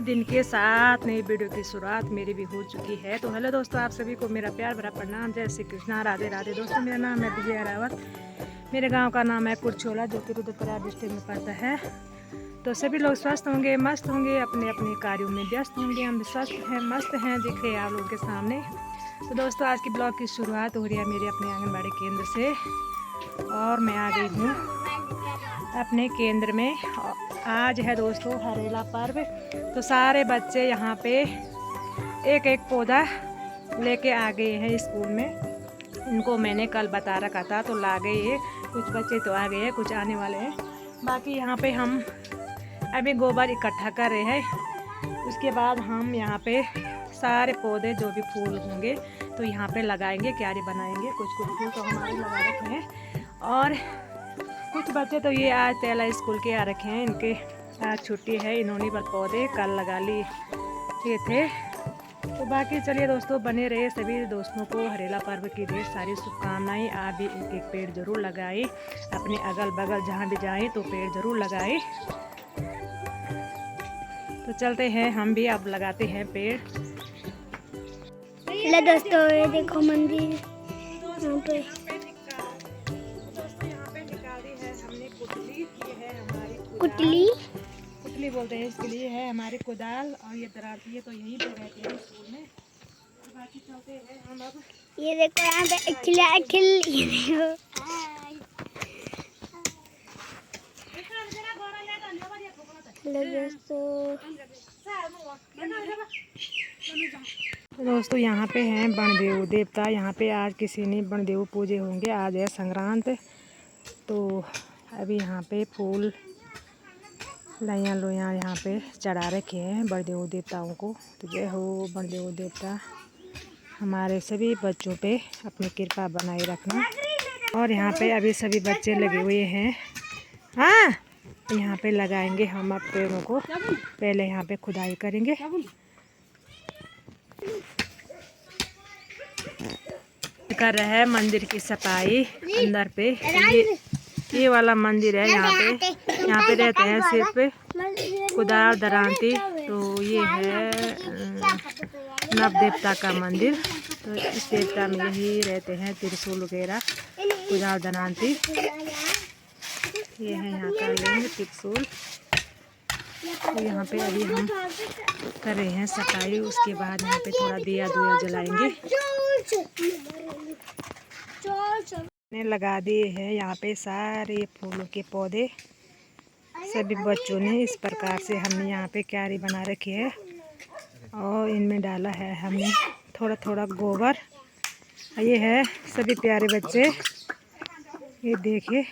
दिन के साथ नई वीडियो की शुरुआत मेरी भी हो चुकी है। तो हेलो दोस्तों, आप सभी को मेरा प्यार भरा प्रणाम। जय श्री कृष्णा, राधे राधे। दोस्तों मेरा नाम है विजय रावत। मेरे गांव का नाम है कुरछोला, जो कि रुद्रप्रयाग डिस्ट्रिक्ट में पड़ता है। तो सभी लोग स्वस्थ होंगे, मस्त होंगे, अपने अपने कार्यों में व्यस्त होंगे। हम स्वस्थ हैं, मस्त हैं, दिख रहे हैं आप लोगों के सामने। तो दोस्तों आज की ब्लॉग की शुरुआत हो रही है मेरे अपने आंगनबाड़ी केंद्र से, और मैं आ गई हूँ अपने केंद्र में। आज है दोस्तों हरेला पर्व। तो सारे बच्चे यहाँ पे एक एक पौधा लेके आ गए हैं स्कूल में। इनको मैंने कल बता रखा था तो ला गए हैं। कुछ बच्चे तो आ गए हैं, कुछ आने वाले हैं। बाकी यहाँ पे हम अभी गोबर इकट्ठा कर रहे हैं। उसके बाद हम यहाँ पे सारे पौधे जो भी फूल होंगे तो यहाँ पे लगाएंगे, क्यारी बनाएंगे। कुछ फूल तो हमारे लगा रखे हैं, और कुछ बच्चे तो ये आज तेला स्कूल के आ रखे हैं। इनके आज छुट्टी है, इन्होंने पर पौधे कल लगा लिए थे। तो बाकी चलिए दोस्तों, बने रहे। सभी दोस्तों को हरेला पर्व की ढेर सारी शुभकामनाएं। आप भी एक एक पेड़ जरूर लगाएं, अपने अगल बगल जहाँ भी जाएं तो पेड़ जरूर लगाएं। तो चलते हैं, हम भी अब लगाते हैं पेड़। हेलो दोस्तों, ये देखो मंदिर यहाँ पे। कुटली बोलते हैं इसके लिए। है हमारी कुदाल, और ये दराती है तो यहीं पे रहते हैं स्कूल में। तो बाकी चलते हैं हम अब। ये देखो यहाँ पे ये देखो। दोस्तों यहाँ पे हैं बणदेव देवता। यहाँ पे आज किसी ने बणदेव पूजे होंगे। आज है संक्रांत। तो अभी यहाँ पे फूल लैया लोया यहाँ पे चढ़ा रखे हैं बणदेव देवताओं को। तो जय हो बणदेव देवता, हमारे सभी बच्चों पे अपनी कृपा बनाए रखना। और यहाँ पे अभी सभी बच्चे लगे हुए हैं। हाँ, यहाँ पे लगाएंगे हम अब पेड़ों को। पहले यहाँ पे खुदाई करेंगे। कर रहे हैं मंदिर की सफाई अंदर पे। ये वाला मंदिर है। यहाँ पे रहते हैं सिर्फ कुदार दरांती। तो ये है नव देवता का मंदिर। तो इस देवता में यही रहते हैं, त्रिशूल वगैरह, कुदार दरांती। ये है यहाँ का लिंग त्रिशूल। तो यहाँ पे अभी हम कर रहे हैं सफाई। उसके बाद यहाँ पे थोड़ा दिया जलाएंगे। ने लगा दिए हैं यहाँ पे सारे फूलों के पौधे। सभी बच्चों ने इस प्रकार से हमने यहाँ पे क्यारी बना रखी है, और इनमें डाला है हमने थोड़ा थोड़ा गोबर। ये है सभी प्यारे बच्चे, ये देखिए।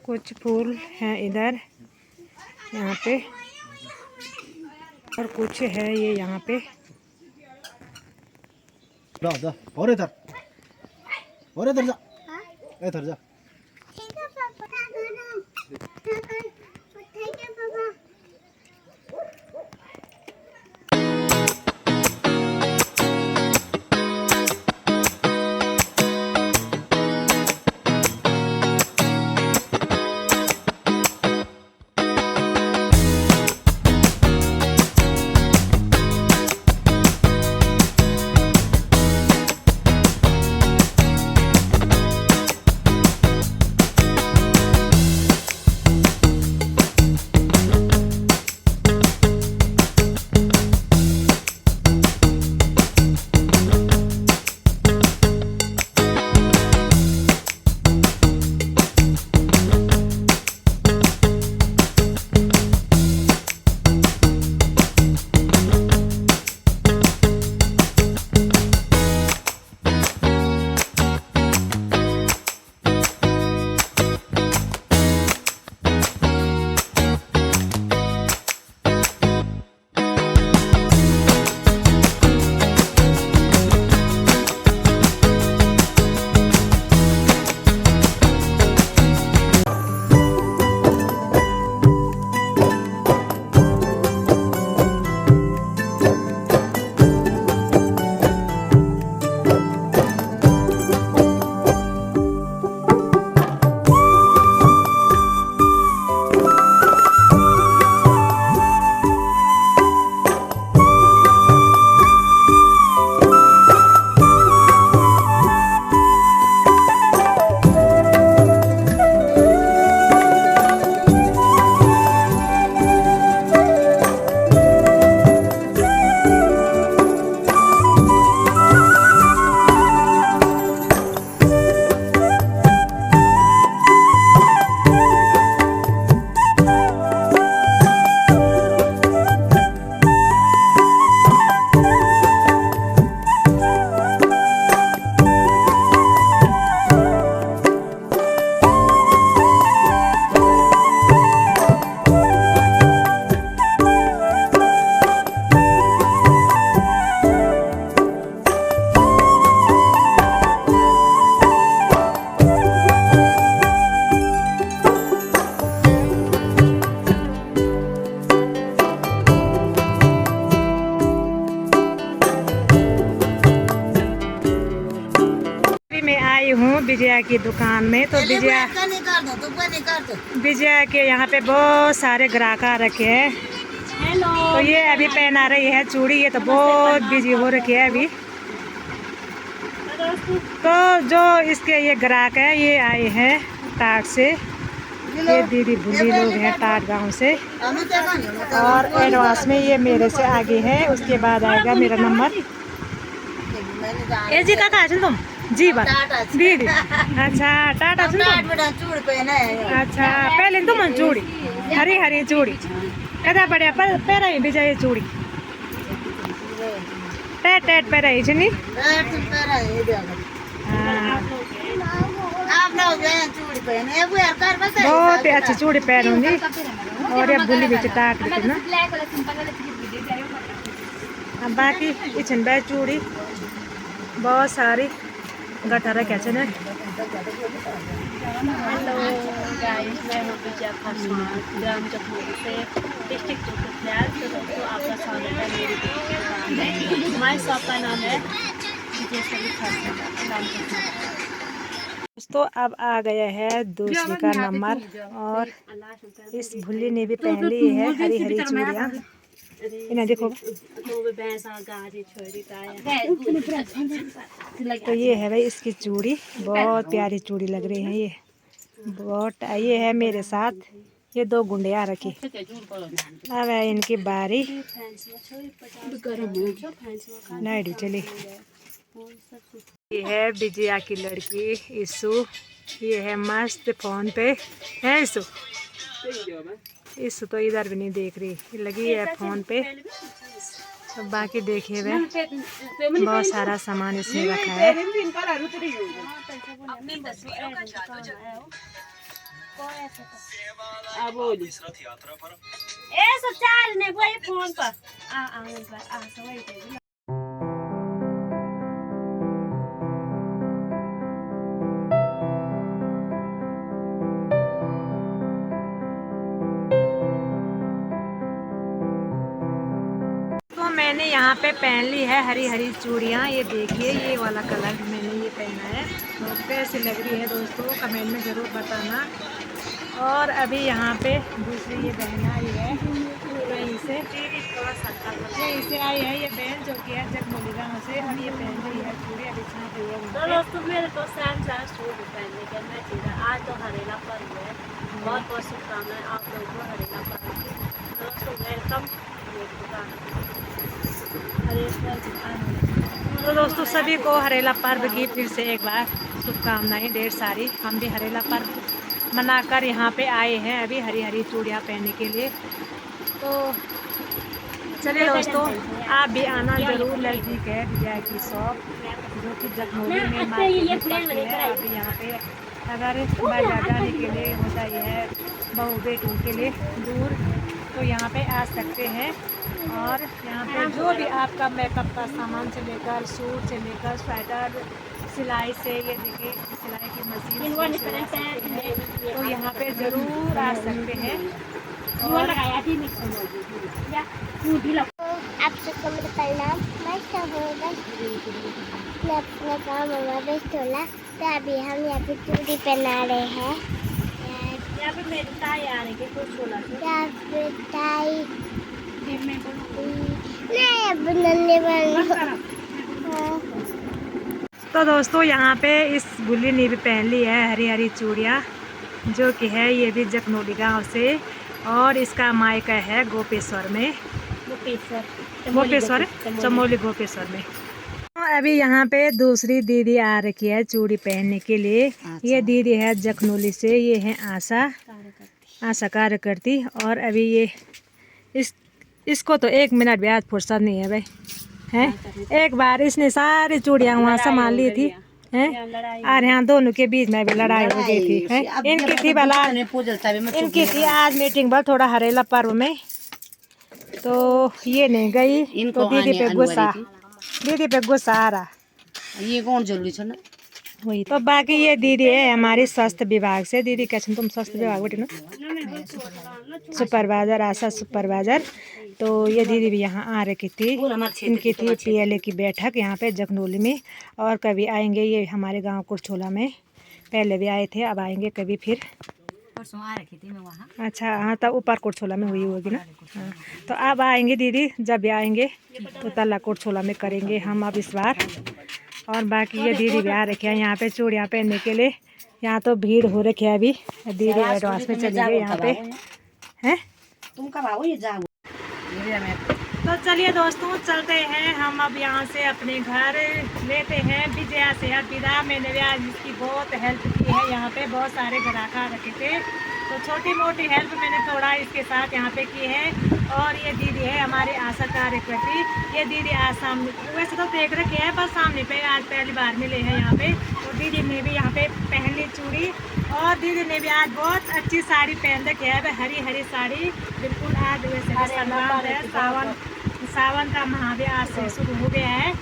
कुछ फूल हैं इधर यहाँ पे, और कुछ है ये यहाँ पे। और इधर जा, इधर जा। विजया की दुकान में। तो विजया के यहाँ पे बहुत सारे ग्राहक आ रखे हैं। तो ये अभी पहना रही है चूड़ी, ये तो बहुत बिजी हो रखी है अभी। तो जो इसके ये ग्राहक है ये आए हैं टाट से, ये दीदी भूली लोग हैं टाट गांव से। और एडवांस में ये मेरे से आगे है, उसके बाद आएगा मेरा नंबर। ए जी का कहा तुम जी बात दीदी। अच्छा टाटा सुन अच्छा पहले तुम चूड़ी हरी हरी चूड़ी कदा बढ़िया पैरा भी जाए चूड़ी टैट टैट पैरा छनी। बहुत ही अच्छी चूड़ी पहनूंगी। और ये बुली भी टाट ना। अब बाकी इछन बैठ चूड़ी बहुत सारी गठा रखे हैं। हेलो गाइस, मैं हूँ विजया खरसवान, ग्राम जखमोली से, डिस्ट्रिक्ट चौथाल। तो दोस्तों आपका स्वागत है मेरी दुकान में। हमारे शॉप का नाम है विजय खरसवान। दोस्तों अब आ गया है दूसरी का नंबर। और इस भुल्ली ने भी पहन ली है हरी हरी चूड़ियाँ। इन्हें देखो। तो ये है भाई इसकी चूड़ी, बहुत प्यारी चूड़ी लग रही है ये। बहुत ये है मेरे साथ ये दो गुंडे आ रखी। अब है इनकी बारी। नाइडी चली। ये है विजया की लड़की ईशु। ये है मस्त फोन पे है ईशु। ईशु तो इधर भी नहीं देख रही, लगी है फोन पे। तो बाकी देखिए वे बहुत सारा सामान इसमें रखा है। मैंने यहाँ पे पहन ली है हरी हरी चूड़ियाँ। ये देखिए ये वाला कलर मैंने ये पहना है। तो कैसी लग रही है दोस्तों कमेंट में ज़रूर बताना। और अभी यहाँ पे दूसरी ये बहन आई है यहीं से आई है ये बहन जो कि है जगमोली गाँव से। और ये पहन रही है चूड़ी अभी छाप रही है। तो दोस्तों मेरे को सूट पहनने का मैं चीज़ आज तो हरेला पर्व है। बहुत बहुत शुभकामनाएं आप लोगों को हरेला पर्व की। दोस्तों वेलकम मेरी दुकान। तो दोस्तों सभी को हरेला पर्व की फिर से एक बार शुभकामनाएं ढेर सारी। हम भी हरेला पर्व मनाकर यहाँ पे आए हैं अभी हरी हरी चूड़ियाँ पहनने के लिए। तो चलिए दोस्तों आप भी आना ज़रूर। नज़दीक है विजया की शॉप जो कि जखमोली में मार्केट में है। अभी यहाँ पे अगर बाजार जाने के लिए होता ही है बहू बेटों के लिए दूर, तो यहाँ पे आ सकते हैं। और यहाँ पे जो भी आपका मेकअप का सामान से लेकर सूट से लेकर स्वेटर सिलाई से, ये देखिए सिलाई की मशीन तो यहाँ पे ज़रूर आ सकते हैं। और आप सबको मेरा प्रणाम। मैं अपना काम व्यस्त होला। तो अभी हम यहाँ पे चूड़ी पहना रहे हैं। यहाँ पे मेरी ताई आ रही है कुछ बोला यहाँ पे ताई नहीं अब नन्हे वाले। तो दोस्तों यहाँ पे इस बुल्ली ने भी पहन ली है हरी हरी चूड़ियाँ जो कि है ये भी जखनोली गांव से। और इसका मायका है गोपेश्वर में, गोपेश्वर चमोली गोपेश्वर में। अभी यहाँ पे दूसरी दीदी आ रखी है चूड़ी पहनने के लिए। ये दीदी है जखनोली से, ये है आशा कार्यकर्ती। और अभी ये इसको तो 1 मिनट भी आज फुर्सत नहीं है भाई हैं। एक बार इसने सारी चूड़ियाँ वहाँ संभाल ली थी हैं। और यहाँ दोनों के बीच में भी लड़ाई हो गई थी हैं। इनकी थी भला इनकी थी आज मीटिंग बल थोड़ा हरेला पर्व में, तो ये नहीं गई। तो दीदी पे गुस्सा आ रहा। ये कौन जरूरी है ना वही। तो बाकी ये दीदी है हमारी स्वास्थ्य विभाग से। दीदी कैसे तुम स्वास्थ्य विभाग बैठे ना सुपरवाइजर, आशा सुपरवाइजर। तो ये दीदी भी यहाँ आ रखी थी। इनकी थी PLA की बैठक यहाँ पे जखनोली में। और कभी आएंगे ये हमारे गांव कुरछोला में। पहले भी आए थे, अब आएंगे कभी फिर। परसों आ रखी थी मैं वहाँ। अच्छा हाँ, तब ऊपर कोटछोला में हुई होगी ना। हाँ, तो अब आएंगे दीदी, जब भी आएंगे तो तला कोटछोला में करेंगे हम अब इस बार। और बाकी ये दीदी भी आ रखे हैं यहाँ पे चूड़ियाँ पहनने के लिए। यहाँ तो भीड़ हो रखी है अभी। दीदी एडवांस में चली गई यहाँ पे हैं। तुम कब आओ? ये जाओ। तो चलिए दोस्तों, चलते हैं हम अब यहाँ से अपने घर, लेते हैं विजया से अब विदा। मैंने भी आज इसकी बहुत हेल्प की है, यहाँ पे बहुत सारे ग्राहक आ रखे थे, तो छोटी मोटी हेल्प मैंने थोड़ा इसके साथ यहाँ पे की है। और ये दीदी है हमारी आशा कार्यकर्ती। ये दीदी आज सामने, वैसे तो देख रखे हैं, बस सामने पे आज पहली बार मिले हैं यहाँ पे। तो दीदी ने भी यहाँ पे पहन ली चूड़ी, और दीदी ने भी आज बहुत अच्छी साड़ी पहन रखी है, हरी हरी साड़ी बिल्कुल। आज वैसे भी संक्रांत है, सावन का माह भी आज से शुरू हो गया है।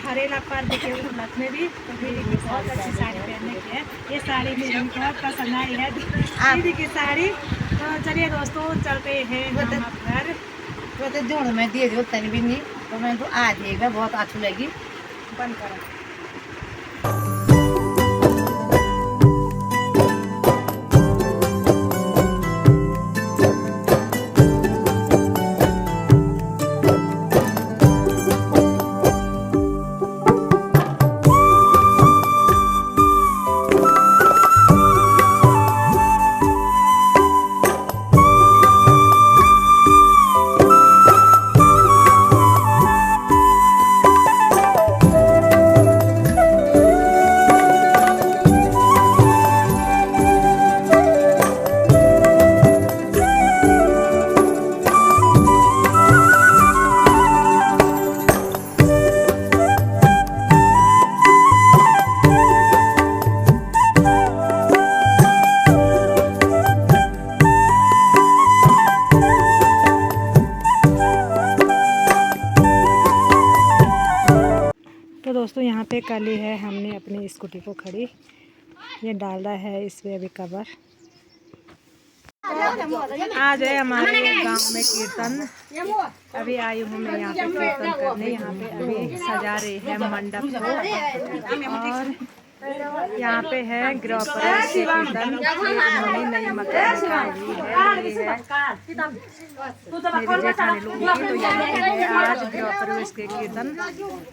हरेला पर्व के उपलक्ष्य में भी तो दीदी की बहुत अच्छी साड़ी पहनने की है। ये साड़ी मुझे बहुत पसंद आई है दीदी की साड़ी। तो चलिए दोस्तों, चलते हैं हम अब घर। तो दोनों में दे दो तन भी नहीं, तो मैं तो आज एक बहुत अच्छी लगी। बंद करो। तो दोस्तों यहाँ पे कल ही है हमने अपनी स्कूटी को खड़ी, ये डाला है इसमें अभी कवर। आज है हमारे गांव में कीर्तन, अभी आई हूँ मैं यहाँ पे कीर्तन करने। यहाँ पे अभी सजा रहे हैं मंडप को, और यहाँ पे है गृह प्रवेश के कीर्तन। उन्होंने नई मकान निकाली है, मेरी जेठानी लोग की, तो यहाँ पे है आज गृह प्रवेश के कीर्तन।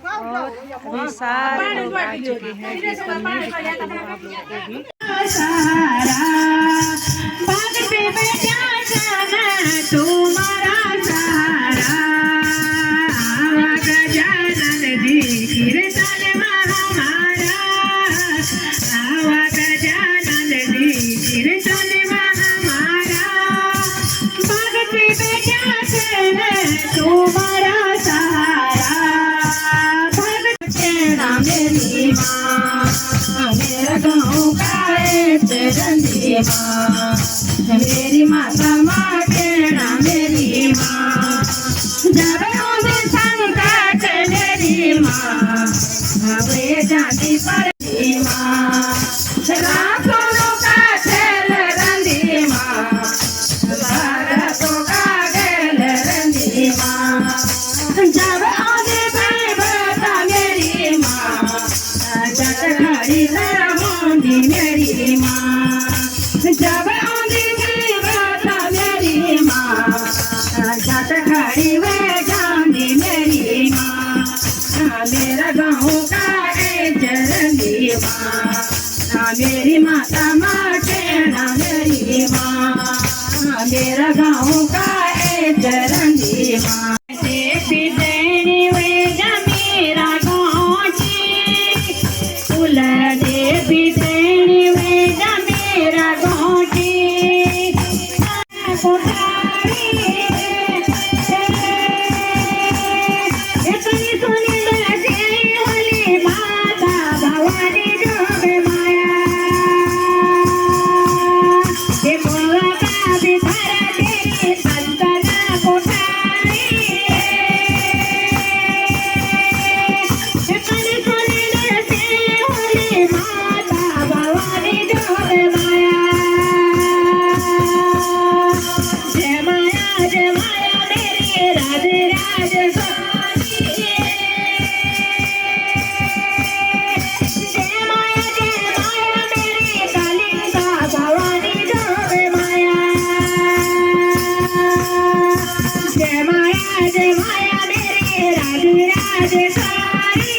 और अभी सारे लोग आ चुके हैं कीर्तन में, दिखाती हूँ आप लोगों को भी। मेरी माता माँ केना मेरी माँ, जब उन्हें संकट मेरी माँ, हमें जाती पर माँ, रातों का खेल रंदी माँ, रातों का खेल रंदी माँ, जब उन्हें बेबता मेरी माँ, जब खड़ी रहूंगी मेरी माँ, जब खड़ी में जाऊंगी मेरी माँ, मेरा गाँव का चरनी माँ, मेरी माता माँ केना मेरी माँ, मेरा गाँव का चरनी माँ। देवी देनी वे मेरा गाँव की, कुल देवी देनी वे मेरा गाँव की, Yeah. जय माया मेरे राधे राधे सारी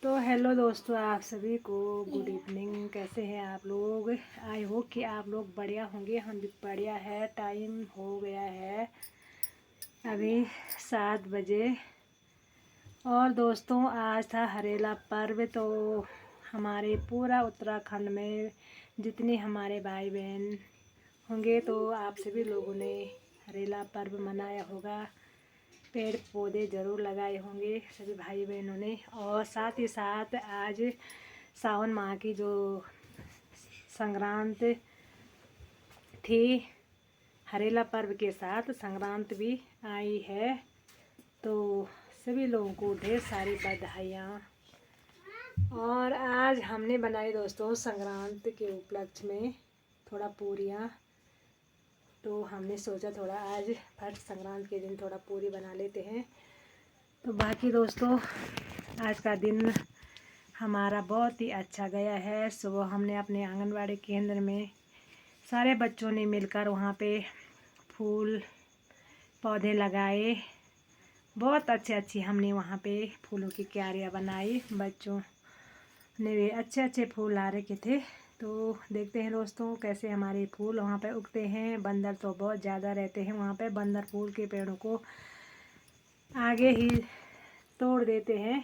तो हेलो दोस्तों, आप सभी को गुड इवनिंग। कैसे हैं आप लोग? आई होप कि आप लोग बढ़िया होंगे। हम भी बढ़िया है। टाइम हो गया है अभी 7 बजे। और दोस्तों, आज था हरेला पर्व। तो हमारे पूरा उत्तराखंड में जितने हमारे भाई बहन होंगे तो आप सभी लोगों ने हरेला पर्व मनाया होगा। पेड़ पौधे ज़रूर लगाए होंगे सभी भाई बहनों ने। और साथ ही साथ आज सावन माह की जो संक्रांत थी, हरेला पर्व के साथ संक्रांत भी आई है। तो सभी लोगों को ढेर सारी बधाइयाँ। और आज हमने बनाई दोस्तों संक्रांत के उपलक्ष्य में थोड़ा पूरियाँ। तो हमने सोचा थोड़ा आज फर्स्ट संक्रांत के दिन थोड़ा पूरी बना लेते हैं। तो बाकी दोस्तों, आज का दिन हमारा बहुत ही अच्छा गया है। सुबह हमने अपने आंगनवाड़ी केंद्र में सारे बच्चों ने मिलकर वहाँ पे फूल पौधे लगाए। बहुत अच्छी हमने वहाँ पे फूलों की क्यारियाँ बनाई। बच्चों ने भी अच्छे फूल ला रखे थे। तो देखते हैं दोस्तों कैसे हमारे फूल वहाँ पे उगते हैं। बंदर तो बहुत ज़्यादा रहते हैं वहाँ पे। बंदर फूल के पेड़ों को आगे ही तोड़ देते हैं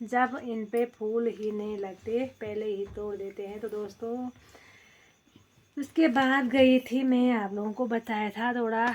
जब इन पे फूल ही नहीं लगते, पहले ही तोड़ देते हैं। तो दोस्तों, उसके बाद गई थी मैं, आप लोगों को बताया था, थोड़ा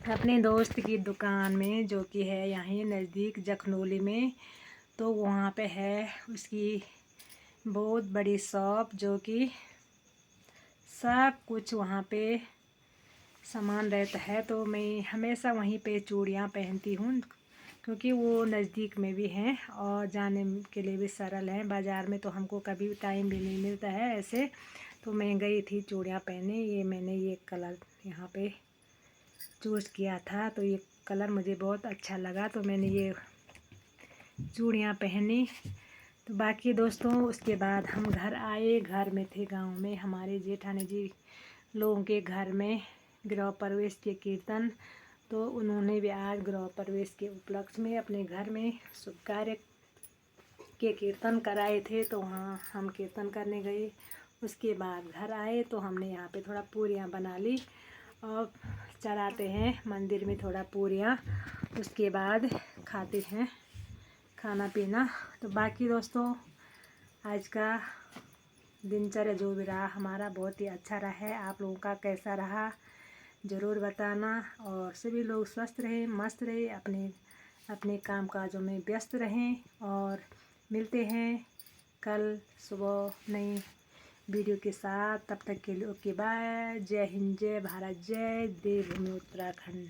अपने दोस्त की दुकान में जो कि है यहीं नज़दीक जखनोली में। तो वहाँ पे है उसकी बहुत बड़ी शॉप जो कि सब कुछ वहाँ पे सामान रहता है। तो मैं हमेशा वहीं पे चूड़ियाँ पहनती हूँ क्योंकि वो नज़दीक में भी हैं और जाने के लिए भी सरल है। बाज़ार में तो हमको कभी टाइम भी नहीं मिलता है ऐसे। तो मैं गई थी चूड़ियाँ पहने। ये मैंने ये कलर यहाँ पे चूज़ किया था। तो ये कलर मुझे बहुत अच्छा लगा तो मैंने ये चूड़ियाँ पहनी। तो बाकी दोस्तों, उसके बाद हम घर आए। घर में थे गांव में हमारे जेठानी जी लोगों के घर में गृह प्रवेश के कीर्तन। तो उन्होंने भी आज गृह प्रवेश के उपलक्ष्य में अपने घर में शुभ कार्य के कीर्तन कराए थे। तो वहाँ हम कीर्तन करने गए। उसके बाद घर आए तो हमने यहाँ पे थोड़ा पूरियाँ बना ली और चढ़ाते हैं मंदिर में थोड़ा पूरियाँ। उसके बाद खाते हैं खाना पीना। तो बाकी दोस्तों, आज का दिनचर्या जो भी रहा हमारा बहुत ही अच्छा रहा है। आप लोगों का कैसा रहा ज़रूर बताना। और सभी लोग स्वस्थ रहें, मस्त रहें, अपने काम काजों में व्यस्त रहें। और मिलते हैं कल सुबह नई वीडियो के साथ। तब तक के लिए ओके बाय। जय हिंद, जय भारत, जय देवभूमि उत्तराखंड।